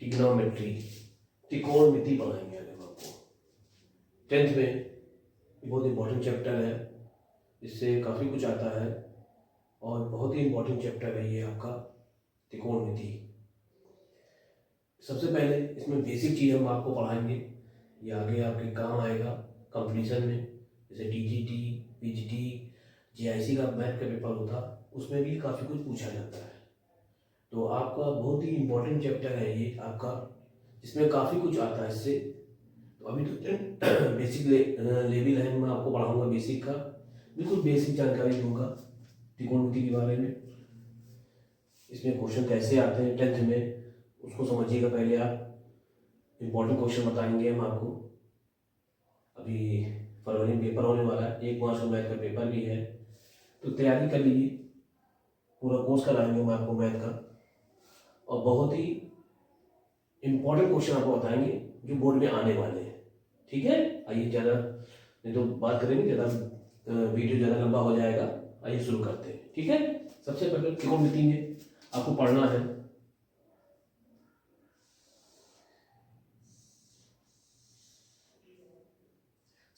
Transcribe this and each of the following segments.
Trigonometry, त्रिकोणमिति पढ़ाएंगे आज हम आपको। 10th में बहुत इंपॉर्टेंट चैप्टर है, इससे काफ़ी कुछ आता है और बहुत ही इंपॉर्टेंट चैप्टर है ये आपका त्रिकोणमिति। सबसे पहले इसमें बेसिक चीज़ हम आपको पढ़ाएंगे, ये आगे आपके काम आएगा कंपटीशन में, जैसे टीजीटी, पीजीटी, जीआईसी का मैथ का पेपर होता, उसमें भी काफ़ी कुछ पूछा जाता है। तो आपका बहुत ही इम्पोर्टेंट चैप्टर है ये आपका, इसमें काफ़ी कुछ आता है इससे। तो अभी तो बेसिक लेवल है, मैं आपको पढ़ाऊंगा बेसिक का, बिल्कुल बेसिक जानकारी दूंगा त्रिकोणमिति के बारे में। इसमें क्वेश्चन कैसे आते हैं 10th में, उसको समझिएगा पहले आप। इम्पोर्टेंट क्वेश्चन बताएंगे हम आपको। अभी फरवरी में पेपर होने वाला है, 1 मार्च को मैथ का पेपर भी है, तो तैयारी कर लीजिए। पूरा कोर्स कराएंगे हम आपको मैथ का, और बहुत ही इम्पोर्टेंट क्वेश्चन आपको बताएंगे जो बोर्ड में आने वाले हैं। ठीक है, आइए, ज़्यादा नहीं तो बात करेंगे, ज़्यादा वीडियो ज़्यादा लंबा हो जाएगा। आइए शुरू करते हैं। ठीक है, सबसे पहले त्रिकोणमिति में आपको पढ़ना है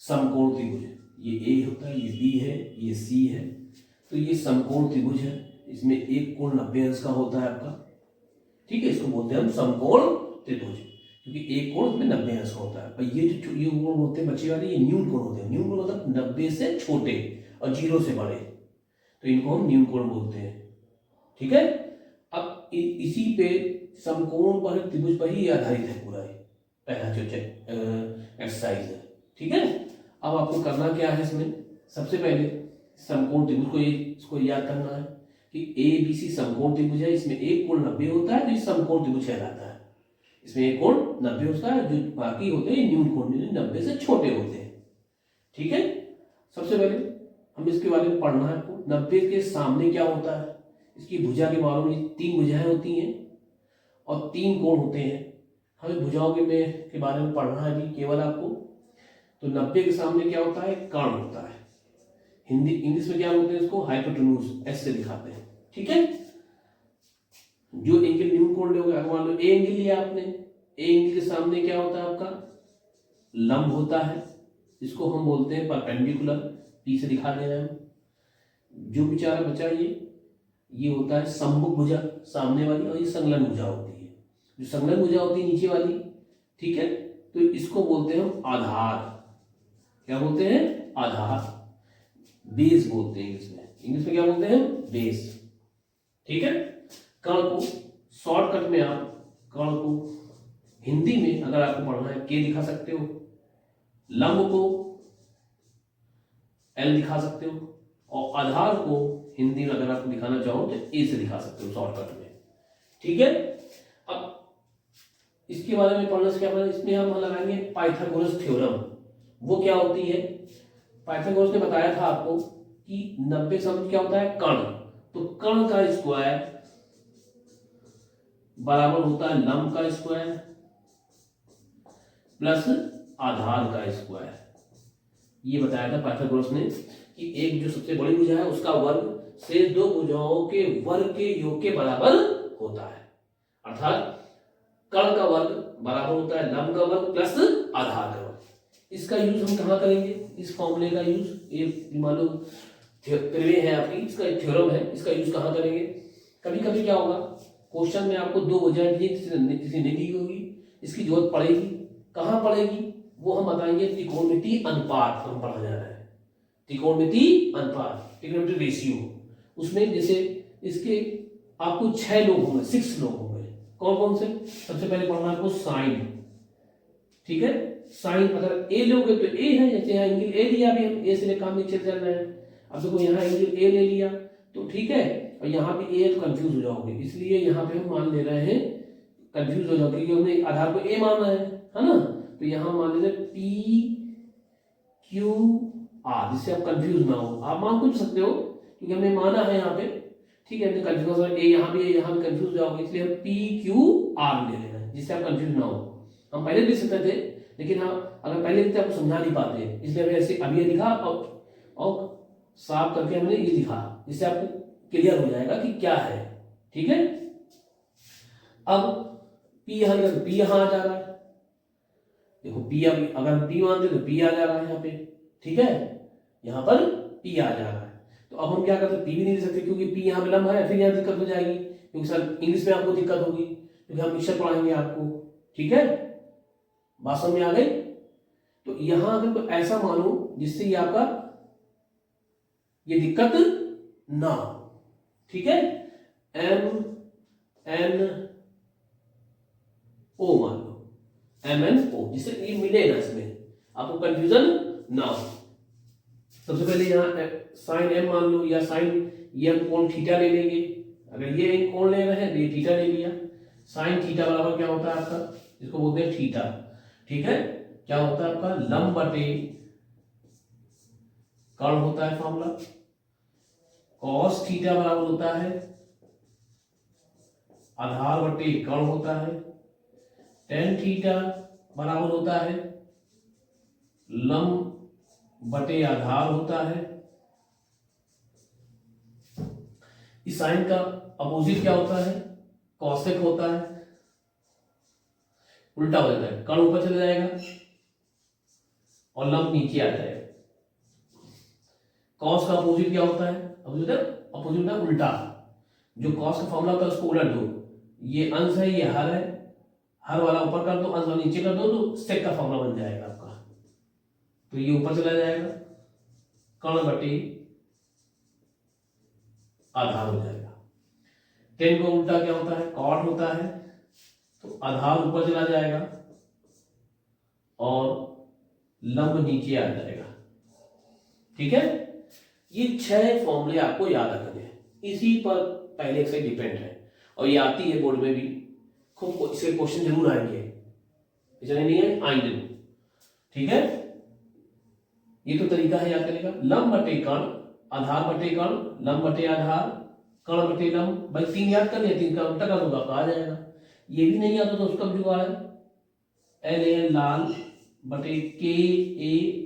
समकोण त्रिभुज। ये ए होता है, ये बी है, ये सी है, तो ये समकोण त्रिभुज है। इसमें एक कोण 90 अंश का होता है आपका। ठीक है, इसको बोलते हैं हम समकोण त्रिभुज, क्योंकि एक कोण में 90 अंश होता है। और ये जो ये कोण होते हैं बच्चे वाले, ये न्यून कोण होते हैं। न्यून कोण मतलब 90 से छोटे और 0 से बड़े, तो इनको हम न्यून कोण बोलते हैं। ठीक है, अब इसी पे समकोण पर त्रिभुज पर ही आधारित है पूरा पहला जो एक्सरसाइज है। ठीक है, अब आपको करना क्या है इसमें, सबसे पहले समकोण त्रिभुज को इसको याद करना है कि ए बी सी समकोण त्रिभुज है। इसमें एक कोण 90 होता है, तो ये समकोण त्रिभुज कहलाता है। इसमें एक कोण 90 होता है, जो बाकी होते हैं न्यून कोण, 90 से छोटे होते हैं। ठीक है, सबसे पहले हम इसके बारे में पढ़ना है आपको। 90 के सामने क्या होता है, इसकी भुजा के बारे में 3 भुजाएं होती हैं और 3 कोण होते हैं। हमें भुजाओं के बारे में पढ़ना है अभी केवल आपको। तो 90 के सामने क्या होता है, कर्ण होता है। हिंदी इंग्लिश में क्या बोलते हैं इसको, हाइपोटेन्यूज, एस से दिखाते हैं। ठीक है, जो एंगल न्यून कोण लोगे, मान लो ए एंगल लिया आपने, ए एंगल के सामने क्या होता है आपका, लंब होता है। इसको हम बोलते हैं परपेंडिकुलर, पी से दिखा दे रहे हैं। जो बेचारा बचा ये होता है सम्मुख भुजा, सामने वाली, और ये संलग्न भुजा होती है। जो संलग्न भुजा होती है नीचे वाली, ठीक है, तो इसको बोलते हैं हम आधार। क्या बोलते हैं, आधार, बेस बोलते हैं इंग्लिश में क्या बोलते हैं, बेस। ठीक है, कर्ण को शॉर्टकट में आप कर्ण को हिंदी में अगर आपको पढ़ना है के दिखा सकते हो, लंब को एल दिखा सकते हो, और आधार को हिंदी में अगर आपको दिखाना चाहो तो ए से दिखा सकते हो शॉर्टकट में। ठीक है, अब इसके बारे में पढ़ने से क्या पढ़ना, इसमें हम लगाएंगे पाइथागोरस थ्योरम। वो क्या होती है, पाइथागोरस ने बताया था आपको कि 90 सम क्या होता है, कर्ण। तो कर्ण का स्क्वायर बराबर होता है लंब का स्क्वायर प्लस आधार का स्क्वायर। ये बताया था पाइथागोरस ने कि एक जो सबसे बड़ी भुजा है उसका वर्ग शेष 2 भुजाओं के वर्ग के योग के बराबर होता है। अर्थात कर्ण का वर्ग बराबर होता है लंब का वर्ग प्लस आधार का वर्ग। इसका यूज हम कहाँ करेंगे, इस फॉर्मूले का यूज, ये मान लो त्रिवेण है आपकी, इसका थ्योरम है, इसका यूज कहाँ करेंगे। कभी कभी क्या होगा, क्वेश्चन में आपको 2 भुजाएं दी, किसी नहीं दी होगी, इसकी जरूरत पड़ेगी, कहाँ पड़ेगी वो हम बताएंगे। त्रिकोणमिति अनुपात हम पढ़ा जा रहा है, त्रिकोणमिति अनुपात, ट्रिग्नोमेट्रिक रेशियो। उसमें जैसे इसके आपको 6 लोग होंगे, 6 लोग होंगे। कौन कौन से, सबसे पहले पढ़ना आपको साइन। ठीक है, साइन अगर ए लोगे तो ए है, जैसे यहाँ एंगल ए लिया, भी हम ए से काम नीचे चल रहे हैं। अब देखो यहाँ एंगल ए ले लिया तो ठीक है, और यहाँ भी ए तो कंफ्यूज हो जाओगे, इसलिए यहाँ पे हम मान ले रहे हैं, कंफ्यूज हो जाओगे क्योंकि हमने आधार को ए माना है ना। तो यहाँ मान लेते पी क्यू आर, जिससे आप कंफ्यूज ना हो। आप मान कुछ सकते हो क्योंकि हमने माना है यहाँ पे। ठीक है, कंफ्यूज ए यहाँ भी कंफ्यूज हो जाओगे, इसलिए हम पी क्यू आर ले लेना है, जिससे आप कंफ्यूज ना हो। हम पहले लिख सकते थे, लेकिन हाँ अगर पहले लिखते आपको समझा नहीं पाते, इसलिए हमने ऐसे अभी ये लिखा और साफ करके हमने ये लिखा, जिससे आपको क्लियर हो जाएगा कि क्या है। ठीक है, अब पी यहाँ लिखा तो पी यहाँ आ जा रहा है, देखो पी, अगर पी मानते तो पी आ जा रहा है यहाँ पे, ठीक है, यहाँ पर पी आ जा रहा है। तो अब हम क्या करते हैं, पी भी नहीं दे सकते क्योंकि पी यहाँ पे लंब है, फिर यहाँ दिक्कत हो जाएगी, क्योंकि सर इंग्लिश में आपको दिक्कत होगी क्योंकि हम मिक्सर पढ़ाएंगे आपको, ठीक है, बात समझ में आ गई। तो यहां अगर कोई ऐसा मानो जिससे ये आपका ये दिक्कत ना हो, ठीक है, एम एन ओ मान लो, एम एन ओ, जिससे ये मिले ना, इसमें आपको कंफ्यूजन ना हो। सबसे पहले यहाँ साइन एम मान लो, या साइन ये हम कोण थीटा ले लेंगे, अगर ये कोण ले रहे हैं तो ये थीटा ले लिया, साइन थीटा बराबर क्या होता है आपका, इसको बोलते हैं थीटा, ठीक है, क्या होता है आपका लंब बटे कर्ण होता है फॉर्मूला, कॉस थीटा बराबर होता है आधार बटे कर्ण होता है, टेन थीटा बराबर होता है लंब बटे आधार होता है। इस साइन का अपोजिट क्या होता है, कॉसेक होता है, उल्टा हो जाता है, कर्ण ऊपर चला जाएगा और लंब नीचे आ जाएगा। कॉस का अपोजिट क्या होता है, अपोजिट है उल्टा, जो कॉस का फॉर्मूला होता है उसको उलट दो, ये अंश है ये हर है, हर वाला ऊपर कर दो, अंश वाला नीचे कर दो, तो सेक का फॉर्मूला बन जाएगा आपका, तो ये ऊपर चला जाएगा, कर्ण बटे आधार हो जाएगा। टेन को उल्टा क्या होता है, कॉट होता है, तो आधार ऊपर चला जाएगा और लंब नीचे आ जाएगा, ठीक है। ये 6 फॉर्मूले आपको याद रखने हैं, इसी पर पहले से डिपेंड है, और ये आती है बोर्ड में भी, खूब इसके क्वेश्चन जरूर आएंगे, इसलिए नहीं है आएंगे, ठीक है। ये तो तरीका है याद करने का, लंब बटे कर्ण, आधार बटे कर्ण, लंब बटे आधार, कर्ण बटे लंब, भाई 3 याद कर लिया, 3 का उल्टा कर दूंगा आ जाएगा। ये भी नहीं आता तो उसका जुगाड़ है, एल ए लाल बटे के ए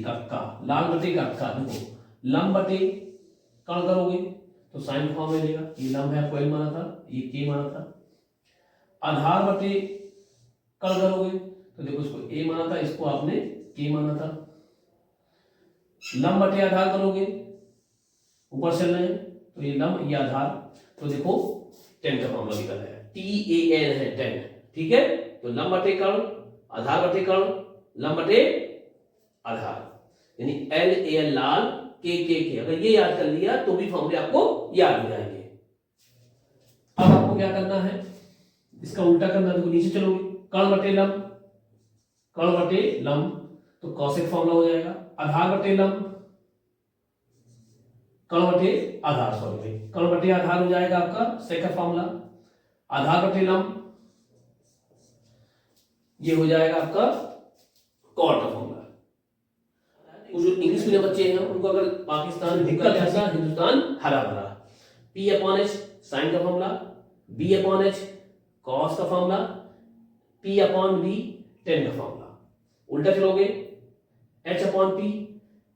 का लाल बटे का, देखो लंब बटे कर्ण करोगे तो साइन फॉर्म मिलेगा, ये लंब है आपको एल माना था, ये के माना था, आधार बटे कर्ण करोगे तो देखो इसको ए माना था, इसको आपने के माना था, लंब बटे आधार करोगे ऊपर चल रहे हैं तो ये लंब ये आधार, तो देखो 10 का फॉर्मूला निकल आया, TAN है 10, ठीक है। तो लंब बटे कर्ण, आधार बटे कर्ण, लंब बटे आधार, यानी LAL लाल, के, अगर ये याद कर लिया तो भी फॉर्मूले आपको याद हो जाएंगे। अब आपको क्या करना है, इसका उल्टा करना है, तो नीचे चलोगे, कर्ण बटे लंब, कर्ण बटे लंब, तो कॉसेक फॉर्मूला हो जाएगा, आधार बटे लंब, कर्ण बटे आधार, सॉरी कर्ण बटे आधार हो जाएगा आपका सेकंड फॉर्मूला, आधार बटे लंब ये हो जाएगा आपका कॉट का फॉर्मूला। जो इंग्लिश मीडियम बच्चे हैं उनको अगर पाकिस्तान दिक्कत है, हिंदुस्तान हरा भरा, P/H साइन का फॉर्मूला, B/H कॉस का फॉर्मूला, P/V टेन का फॉर्मूला, उल्टा चलोगे H/P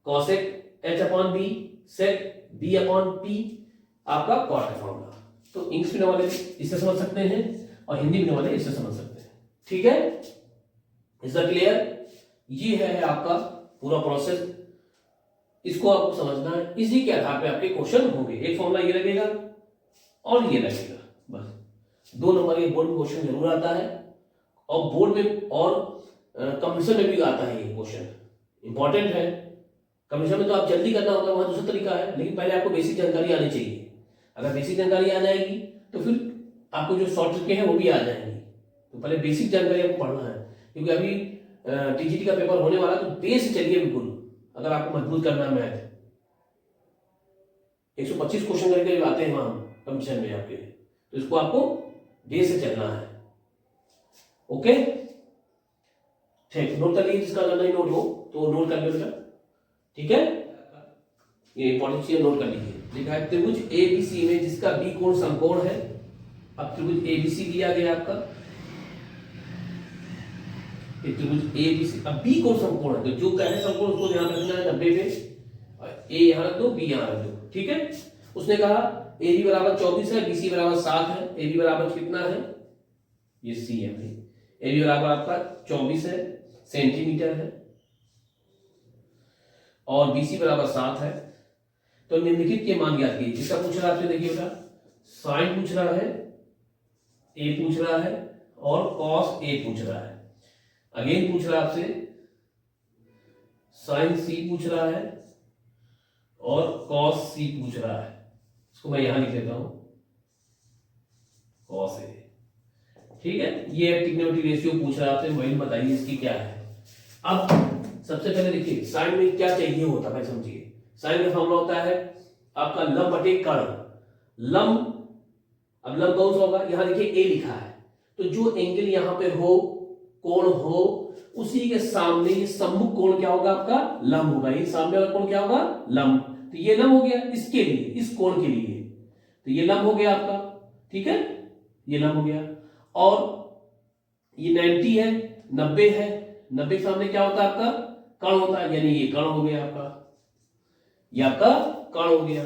कॉसेक, H/V सेक, B/P आपका कॉट का फॉर्मूला। तो इंग्लिश मीडियम वाले इससे समझ सकते हैं और हिंदी मीडियम वाले इससे समझ सकते हैं, ठीक है। Is that clear? ये है आपका पूरा प्रोसेस, इसको आपको समझना है, इसी के आधार पे आपके क्वेश्चन होंगे। एक फॉर्मूला ये लगेगा और ये लगेगा, बस 2 नंबर के बोर्ड में क्वेश्चन जरूर आता है, और बोर्ड में और कंपटीशन में भी आता है ये क्वेश्चन, इंपॉर्टेंट है। कंपटीशन में तो आप जल्दी करना होगा, वहां दूसरा तरीका है, लेकिन पहले आपको बेसिक जानकारी आनी चाहिए। अगर बेसिक जानकारी आ जाएगी तो फिर आपको जो शॉर्ट ट्रिक है वो भी आ जाएंगी। तो पहले बेसिक जानकारी आपको पढ़ना है, क्योंकि अभी टीजीटी का पेपर होने वाला, तो बेस से चलिए बिल्कुल। अगर आपको मजबूत करना है मैथ, 125 क्वेश्चन करके आते हैं वहां कंपटीशन में आपके, तो इसको आपको बेस से चलना है। ओके, ठीक, नोट कर लीजिए, जिसका करना ही नोट हो तो नोट कर लीजिएगा, ठीक है। ये इंपॉर्टेंट चीज नोट कर लीजिए। लिखा है त्रिभुज ABC में जिसका B कोण समकोण है। अब त्रिभुज ABC दिया गया आपका, ये त्रिभुज ABC, अब B कोण समकोण है, तो जो कह रहे समकोण उसको ध्यान रखना है 90 पे, और A यहां रख दो, B यहां रख दो, ठीक है। उसने कहा ए बी बराबर 24 है, बी सी बराबर 7 है। ए बी बराबर कितना है, ये सी है भाई। ए बी बराबर आपका 24 है सेंटीमीटर है और बी सी बराबर 7 है। तो निम्नलिखित के मान ज्ञात कीजिए। किसका पूछ रहा है आपसे, देखिए बेटा साइन पूछ रहा है, ए पूछ रहा है और कॉस ए पूछ रहा है। अगेन पूछ रहा है आपसे साइन सी पूछ रहा है और कॉस सी पूछ रहा है। इसको मैं यहां लिख देता हूं कॉस ए, ठीक है। ये ट्रिग्नोमेट्रिक रेशियो पूछ रहा है आपसे, वही बताइए इसकी क्या है। अब सबसे पहले देखिए साइन में क्या चाहिए होता है, समझिए। साइन का फॉर्मूला होता है आपका लंब बटे कर्ण। लंब, अब लंब कौन सा होगा, यहां देखिए ए लिखा है, तो जो एंगल यहां पे हो, कोण हो, उसी के सामने ये सम्मुख कोण क्या होगा आपका, लंब होगा। ये सामने वाला कोण क्या होगा, लंब। तो ये लंब हो गया इसके लिए, इस कोण के लिए, तो ये लंब हो गया आपका, ठीक है, ये लंब हो गया। और ये 90 है, 90 है, 90 के सामने क्या होता है आपका, कर्ण होता है, यानी ये कर्ण हो गया आपका, ये आपका कर्ण हो गया,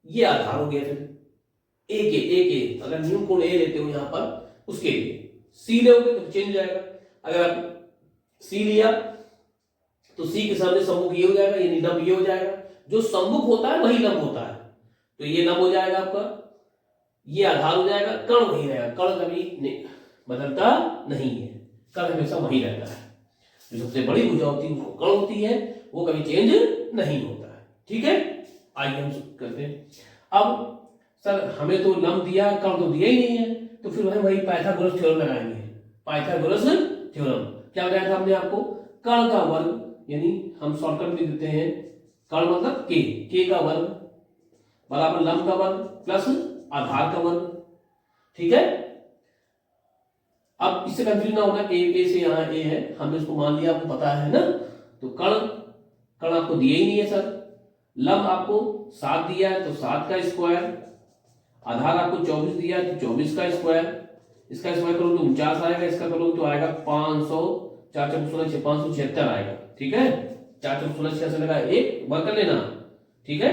ये आधार हो गया। फिर एक अगर न्यून कोण ए लेते हो यहां पर, उसके लिए सी लोगे तो चेंज हो जाएगा। अगर आप सी लिया तो सी के सामने सम्मुख ये हो जाएगा, यानी लंब ये हो जाएगा। जो सम्मुख होता है वही लंब होता है, तो ये लंब हो जाएगा आपका, ये आधार हो जाएगा, कर्ण वही रहेगा। कर्ण कभी बदलता नहीं है, कर्ण हमेशा वही रहता है। जो सबसे बड़ी भुजा होती है उसको कर्ण होती है, वो कभी चेंज नहीं होता है, ठीक है। आइए हम करते हैं। अब सर हमें तो लंब दिया, कर्ण तो दिया ही नहीं है, तो फिर वही पाइथागोरस थ्योरम लगाएंगे। पाइथागोरस थ्योरम क्या बताया था हमने आपको, कर्ण का वर्ग, यानी हम शॉर्टकट में देते हैं, कर्ण मतलब के का वर्ग बराबर लंब का वर्ग प्लस आधार का वर्ग, ठीक है। अब इससे कंफ्यूज ना होना, ए से यहाँ ए है, हमने उसको मान लिया, आपको पता है ना। तो कर्ण आपको दिया ही नहीं है सर। लंब आपको 7 दिया है तो 7 का स्क्वायर, आधार आपको 24 दिया है तो 24 का स्क्वायर, इसका स्क्वायर करो तो 49 आएगा, इसका करो तो आएगा 500, 4 4 16 576 आएगा, ठीक है। 4 4 16 6 से लगा एक वर्ग कर लेना, ठीक है।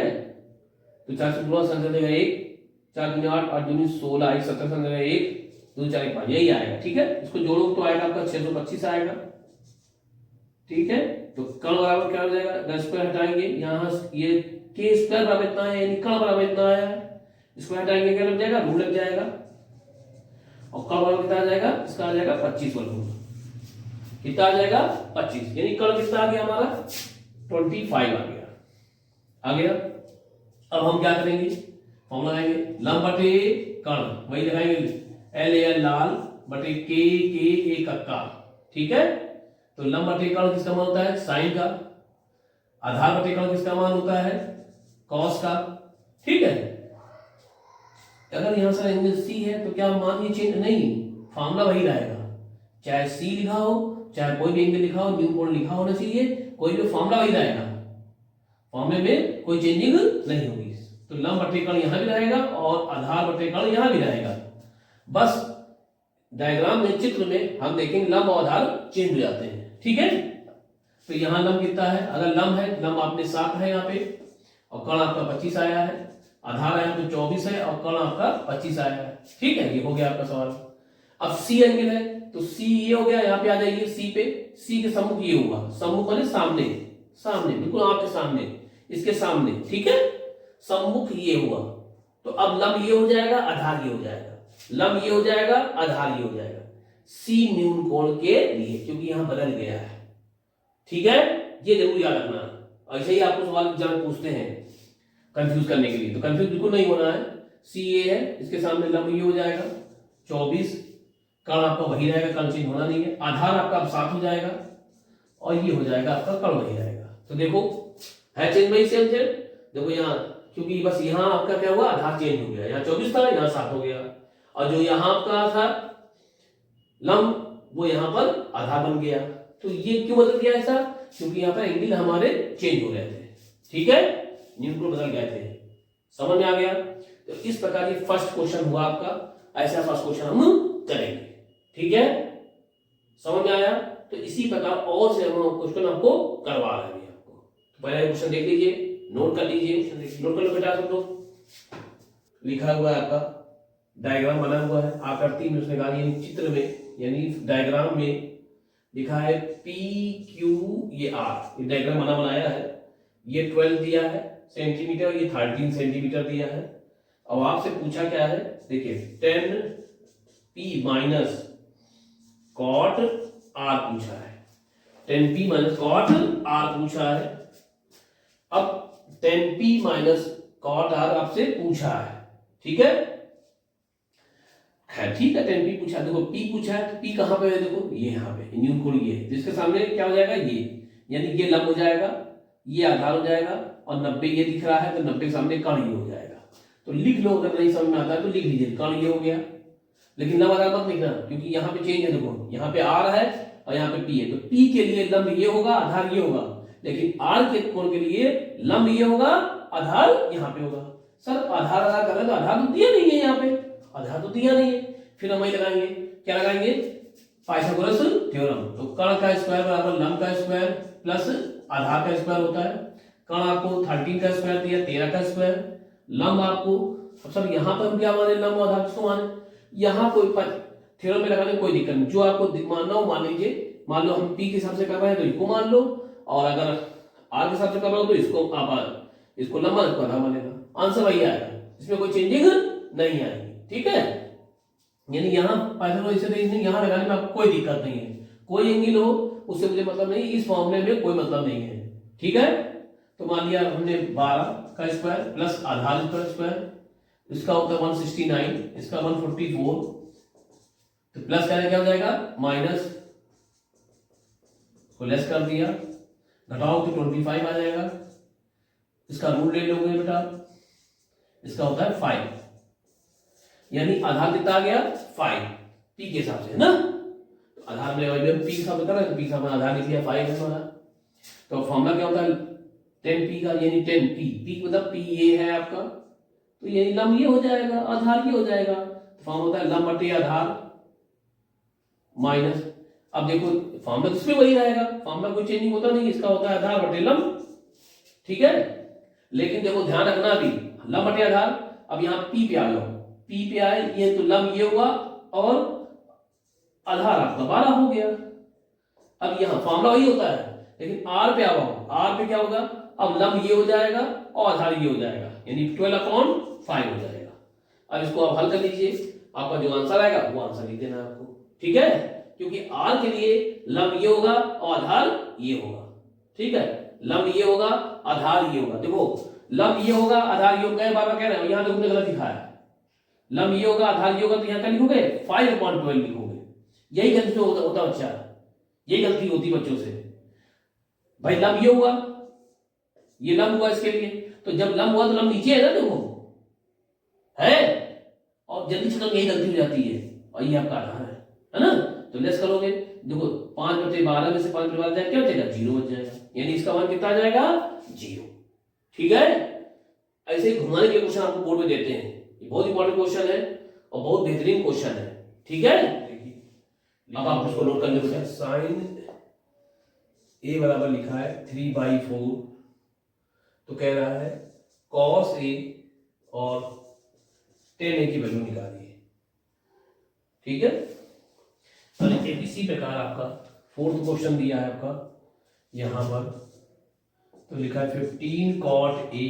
तो 4 से 16 संख्या देगा 1, 4 दूनी 8, 8 दूनी 16, 1 17 संख्या देगा 1, 2 4 1 5, यही आएगा, ठीक है। इसको जोड़ो तो आएगा आपका 625 आएगा, ठीक है। तो कर्ण बराबर क्या हो जाएगा, स्क्वायर हटाएंगे, यहाँ ये के स्क्वायर बराबर इतना है, यानी कर्ण बराबर इतना है, स्क्वायर हटाएंगे क्या लग जाएगा, रूट लग जाएगा, और कर्ण बराबर कितना आ जाएगा, इसका आ जाएगा 25 वर्गमूल, कितना आ जाएगा 25, यानी कर्ण कितना आ गया हमारा 25 आ गया। अब हम क्या करेंगे, फॉर्मूला लगाएंगे, लंब बटे कर्ण, वही लगाएंगे, एल लाल बटे के ए कक्का, ठीक है। तो लंब बटे कर्ण किसका मान होता है, साइन का। आधार बटे कर्ण किसका मान होता है, कॉस का, ठीक है। अगर यहां से एंगल सी है तो क्या मान ये चेंज नहीं, फॉर्मूला वही रहेगा, चाहे सी लिखा हो चाहे कोई भी एंगल लिखा हो, न्यू कोण लिखा होना चाहिए, कोई भी फॉर्मूला वही रहेगा, फॉर्मूले में कोई चेंजिंग नहीं होगी। तो लंब बटे कर्ण यहां भी रहेगा और आधार बटे कर्ण यहां भी रहेगा। बस डायग्राम में, चित्र में हम देखेंगे लंब और आधार चेंज हो जाते हैं, ठीक है। तो यहां लंब कितना है, अगर लंब है, लंब आपने 7 है यहाँ पे, और कर्ण आपका 25 आया है, आधार है तो 24 है और कर्ण आपका 25 आया है, ठीक है। ये हो गया आपका सवाल। अब सी एंगल है तो सी ये हो गया, यहाँ पे आ जाइए सी पे, सी के सम्मुख ये होगा, सम्मुख माने सामने, सामने बिल्कुल आपके सामने, इसके सामने, ठीक है, सम्मुख ये हुआ। तो अब लंब ये हो जाएगा, आधार ये हो जाएगा, लंब ये हो जाएगा, आधार ये हो जाएगा, सी न्यून कोण के लिए, क्योंकि यहां बदल गया है, ठीक है। ये जरूर याद रखना, ऐसे ही आपको सवाल एग्जाम पूछते हैं कंफ्यूज करने के लिए, तो कंफ्यूज बिल्कुल नहीं होना है। सी ए है, इसके सामने लंब ये हो जाएगा 24, कर्ण आपका वही रहेगा, कर्ण चेंज होना नहीं है, आधार आपका अब 7 हो जाएगा और ये हो जाएगा आपका कर्ण वही रहेगा। तो देखो है चेंज भाई, सेम चेंज, देखो यहाँ, क्योंकि बस यहाँ आपका क्या हुआ, आधार चेंज हो गया, यहाँ 24 था यहाँ 7 हो गया, और जो यहाँ आपका था लंब वो यहाँ पर आधार बन गया। तो ये क्यों बदल गया ऐसा, क्योंकि यहाँ पर एंगल हमारे चेंज हो गए थे, ठीक है, न्यून कोण बदल गए थे, समझ में आ गया। तो इस प्रकार ये फर्स्ट क्वेश्चन हुआ आपका, ऐसा फर्स्ट क्वेश्चन हम करेंगे, ठीक है, समझ में आया। तो इसी प्रकार और से हम क्वेश्चन आपको करवा रहे हैं आपको। तो पहले क्वेश्चन देख लीजिए, नोट कर लीजिए, नोट कर लो बेटा सब लोग। लिखा हुआ है आपका, डायग्राम बना हुआ है आकृति में, उसने कहा यानी चित्र में यानी डायग्राम में लिखा है पी क्यू ये आर, ये डायग्राम बनाया है। ये 12 दिया है सेंटीमीटर, ये 13 सेंटीमीटर दिया है। अब आपसे पूछा क्या है, देखिए 10p माइनस कॉट आर पूछा है, 10p माइनस कॉट आर पूछा है। अब 10p माइनस कॉट आर आपसे पूछा है, ठीक है, ठीक है 10p पूछा, देखो p पूछा है तो p कहां पे है, देखो ये यहां पे न्यून कोण ये है, जिसके सामने क्या हो जाएगा ये, यानी ये लंब हो जाएगा, ये आधार हो जाएगा, और 90 ये दिख रहा है तो 90 के सामने कर्ण ये हो जाएगा। तो लिख लो, अगर नहीं समझ में आता है तो लिख लीजिए कर्ण ये हो गया। लेकिन लंब आधार मत लिखना, क्योंकि यहाँ पे चेंज है, देखो यहाँ पे r है और यहाँ पे p है, तो p के लिए लंब ये होगा, आधार ये होगा, लेकिन r के कोण के लिए लंब ये होगा, आधार यहाँ पे होगा। सर आधार कर रहे तो आधार तो दिया नहीं है, यहाँ पे आधार तो दिया नहीं है, फिर हम वही लगाएंगे, क्या लगाएंगे, पाइथागोरस थ्योरम। तो कर्ण का स्क्वायर बराबर लंब का स्क्वायर प्लस आधार का स्क्वायर होता है। कर्ण आपको 13 का स्क्वायर दिया, 13 का स्क्वायर, लंब आपको, अब सर यहाँ पर हम क्या माने, लंब आधार किसको माने, यहाँ कोई थ्योरम में लगाने कोई दिक्कत नहीं, जो आपको मानना हो मान लीजिए। मान लो हम p के हिसाब से कर रहे हैं तो इसको मान लो, और अगर r के हिसाब से कर रहे हो तो इसको आप इसको लंबा इसको आधार मानेगा, आंसर वही आएगा, इसमें कोई चेंजिंग नहीं आएगी, ठीक है। यानी यहाँ पाइथागोरस इसे यहाँ लगाने में आपको कोई दिक्कत नहीं है, कोई एंगल हो उससे मुझे मतलब नहीं, इस फॉर्मूले में कोई मतलब नहीं है, ठीक है। तो मान लिया हमने 12 का स्क्वायर प्लस आधार का स्क्वायर, इसका होता है 169, इसका 144, तो प्लस क्या हो जाएगा, माइनस को लेस कर दिया, घटाओ तो 25 आ जाएगा, इसका रूट ले लोगे बेटा, इसका होता है 5, यानी आधार कितना आ गया 5 p के हिसाब से, है ना। तो आधार में p के हिसाब से कर रहे हैं तो p के हिसाब से आधार लिख लिया 5 है हमारा। तो फॉर्मूला क्या होता है 10p का, यानी 10p, p मतलब p ये है आपका, तो यही लंब ये हो जाएगा, आधार ये हो जाएगा। तो फॉर्मूला होता है लंब बटे आधार माइनस, अब देखो फॉर्मूला इसमें वही रहेगा, फॉर्मूला कोई चेंजिंग होता नहीं, इसका होता है आधार बटे लंब, ठीक है। लेकिन देखो ध्यान रखना, अभी लंब बटे आधार, अब यहाँ p पे आ जाओ, p पे आए ये तो लंब ये हुआ और आधार आपका 12 हो गया। अब यहाँ फॉर्मूला वही होता है, लेकिन r पे आओ, r पे क्या होगा, अब लंब ये हो जाएगा और आधार ये हो जाएगा, यानी 12/5 हो जाएगा। अब इसको आप हल कर लीजिए, आपका जो आंसर आएगा वो आंसर लिख देना आपको, ठीक है, क्योंकि r के लिए लंब ये होगा और आधार ये होगा, ठीक है, लंब ये होगा आधार ये होगा। देखो लंब ये होगा आधार ये होगा, बार बार कह रहे हैं, यहाँ देखो गलत लिखा है, लंब ये होगा आधार ये होगा, तो यहाँ क्या लिखोगे 5/12 लिखोगे, यही गलती जो होता बच्चा, यही गलती होती बच्चों से, भाई लंब ये हुआ, ये लंब हुआ इसके लिए, तो जब लंब हुआ तो लंब नीचे है ना, देखो है, और जल्दी से यही गलती हो जाती है, और ये आपका आधार है ना। तो लेस करोगे, देखो 5/12 में से 5/12 जाए क्या बचेगा, 0 बच जाएगा, यानी इसका मान कितना आ जाएगा 0, ठीक है। ऐसे ही घुमाने के क्वेश्चन आपको बोर्ड में देते हैं, ये बहुत इंपॉर्टेंट क्वेश्चन है और बहुत बेहतरीन क्वेश्चन है, ठीक है। अब आप उसको नोट कर लीजिए, साइन a बराबर लिखा है 3/4, तो कह रहा है cos a और tan a की वैल्यू निकालिए, ठीक है। इसी प्रकार आपका 4th क्वेश्चन दिया है आपका यहां पर, तो लिखा है 15 cot a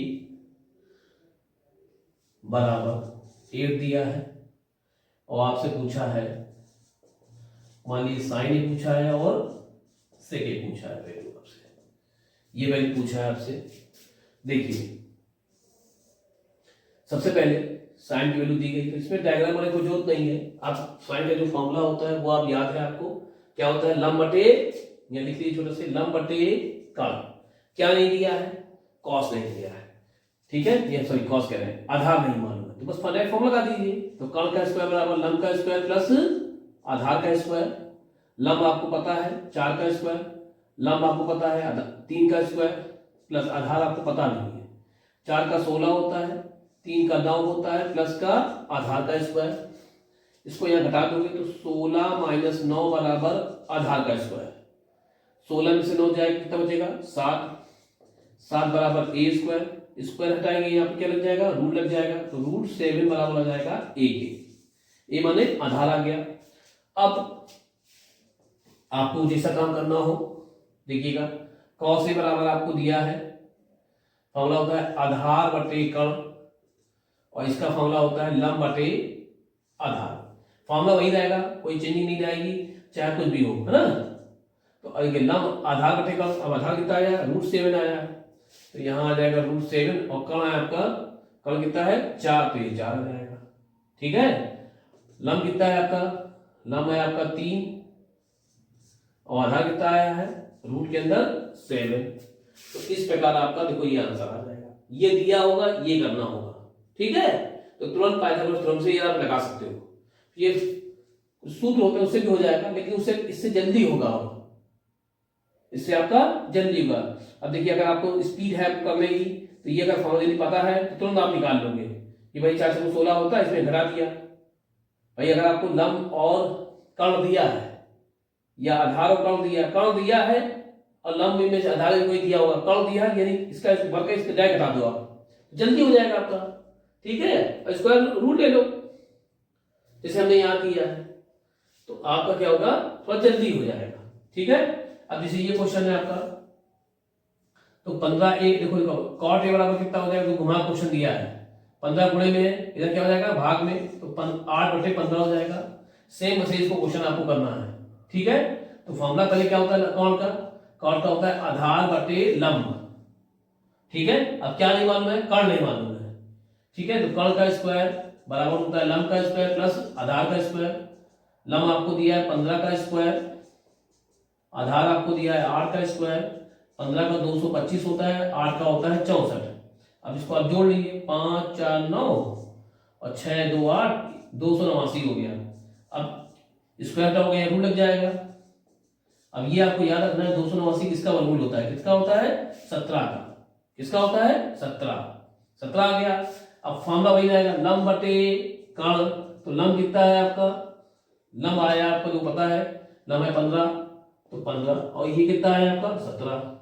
बराबर 8 दिया है, और आपसे पूछा है, मान लीजिए साइन ए पूछा है और सेक ए पूछा है, वैल्यू आपसे, ये वैल्यू पूछा है आपसे। देखिए सबसे पहले साइन की वैल्यू दी गई, तो इसमें डायग्राम बनाने की जरूरत नहीं है, आप साइन का जो फॉर्मूला होता है वो आप याद है आपको, क्या होता है लंब बटे, या लिख लीजिए छोटे से, लंब बटे कर्ण, क्या नहीं दिया है, कॉस नहीं दिया है, ठीक है, ये सॉरी कॉस कह रहे हैं, आधार नहीं मालूम है, तो बस डायरेक्ट फॉर्मूला लगा दीजिए, तो कर्ण का स्क्वायर बराबर लंब का स्क्वायर प्लस आधार का स्क्वायर, लंब आपको पता है 4 का स्क्वायर, लंब आपको पता है 3 का स्क्वायर प्लस आधार आपको पता नहीं है, 4 का 16 होता है, 3 का 9 होता है, प्लस का आधार का स्क्वायर, इसको यहाँ घटा दोगे तो 16 - 9 बराबर आधार का स्क्वायर, 16 में से 9 जाएगा कितना बचेगा 7, 7 बराबर a स्क्वायर, स्क्वायर हटाएंगे, यहाँ पे क्या लग जाएगा, रूट लग जाएगा, तो √7 बराबर आ जाएगा a के। ए माने आधार आ गया। अब आपको जैसा काम करना हो देखिएगा, cos a बराबर आपको दिया है, फॉर्मूला होता है आधार बटे कण, और इसका फॉर्मूला होता है लंब बटे आधार। फॉर्मूला वही रहेगा, कोई चेंजिंग नहीं जाएगी, चाहे कुछ भी हो, है ना। तो लंब आधार बटे कण, अब आधार कितना आया, √7 आया, तो यहाँ आ जाएगा √7, और कण है आपका, कण कितना है 4, तो ये 4 आ जाएगा। ठीक है, लंब कितना है आपका, लंब है आपका 3, और आधार कितना आया है, रूट के अंदर 7। तो इस प्रकार आपका देखो ये आंसर आ जाएगा। ये दिया होगा, ये करना होगा, ठीक है। तो तुरंत पाइथागोरस थ्योरम से ये आप लगा सकते हो। ये सूत्र होते हैं उससे भी हो जाएगा, लेकिन उससे इससे जल्दी होगा, इससे आपका जल्दी होगा। अब देखिए, अगर आपको स्पीड है करने की, तो ये अगर फॉर्मूला यदि पता है तो तुरंत आप निकाल लोगे कि भाई 4 से 16 होता है, इसमें घटा दिया। भाई अगर आपको लंब और कण दिया है, या आधार और कण दिया है, और लंब में से आधार कोई दिया होगा, कण दिया है, यानी इसका वर्ग इसका जाए घटा दो आप, जल्दी हो जाएगा आपका। ठीक है, और स्क्वायर रूट ले लो जैसे हमने यहाँ किया है, तो आपका क्या होगा, थोड़ा जल्दी हो जाएगा। ठीक है, अब जैसे ये क्वेश्चन है आपका, तो 15a देखो cot a बराबर कितना हो जाएगा, तो घुमा क्वेश्चन दिया है, 15 गुणे में इधर क्या हो जाएगा भाग में, तो 8/15 हो जाएगा। सेम मैसेज को क्वेश्चन आपको करना है। ठीक है, तो फॉर्मूला पहले क्या होता है कॉट का होता है आधार बटे लंब। ठीक है, अब क्या नहीं मालूम है, कर्ण नहीं मालूम है। ठीक है, तो कर्ण का स्क्वायर बराबर होता है लंब का स्क्वायर प्लस आधार का स्क्वायर। लंब आपको दिया है 15 का स्क्वायर, आधार आपको दिया है 8 का स्क्वायर। 15 का 225 होता है, 8 का होता है 64। अब इसको आप जोड़ लीजिए, 5 4 9 और 6 2 8, 289 हो गया। अब स्क्वायर का हो गया, रूट लग जाएगा। अब ये आपको याद रखना है, 289 किसका वर्गमूल होता है, किसका होता है 17 का। किसका होता है 17 आ गया। अब फॉर्मूला वही रहेगा, लंब बटे कर्ण, तो लंब कितना है आपका, लंब आया आपको जो पता है, लंब है 15, तो 15, और ये कितना है आपका 17।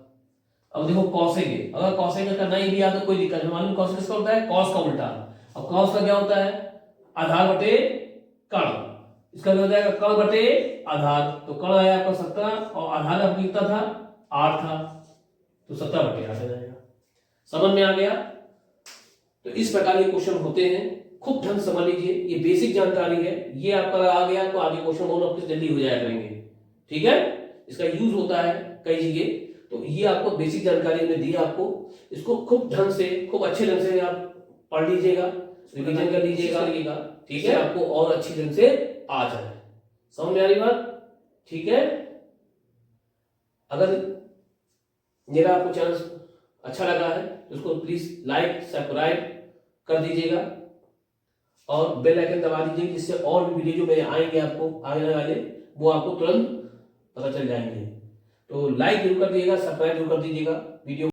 अब देखो कॉसेक, अगर कॉसेक का नहीं दिया तो कोई दिक्कत नहीं, मालूम कॉसेक किसका होता है, कॉस का उल्टा। अब कॉस का क्या होता है, आधार बटे कर्ण, इसका क्या हो जाएगा कर्ण बटे आधार, तो कर्ण आया आपका 17, और आधार आपको कितना था 8 था, तो 17/8 आ जाएगा। समझ में आ गया। तो इस प्रकार के क्वेश्चन होते हैं, खूब ढंग समझ लीजिए, ये बेसिक जानकारी है, ये आपका आ गया तो आगे क्वेश्चन और आपके जल्दी हो जाया करेंगे। ठीक है, इसका यूज होता है कई जगह, तो ये आपको बेसिक जानकारी में दी आपको, इसको खूब ढंग से, खूब अच्छे ढंग से आप पढ़ लीजिएगा, रिवीजन कर लीजिएगा। ठीक है, आपको और अच्छी ढंग से आ जाए। समझ में आ रही बात। ठीक है, अगर मेरा आपको चैनल अच्छा लगा है तो उसको प्लीज लाइक सब्सक्राइब कर दीजिएगा, और बेल आइकन दबा दीजिए, जिससे और भी वीडियो जो मेरे आएंगे आपको आने वाले, वो आपको तुरंत पता चल जाएंगे। तो लाइक जरूर कर दीजिएगा, सब्सक्राइब जरूर कर दीजिएगा वीडियो।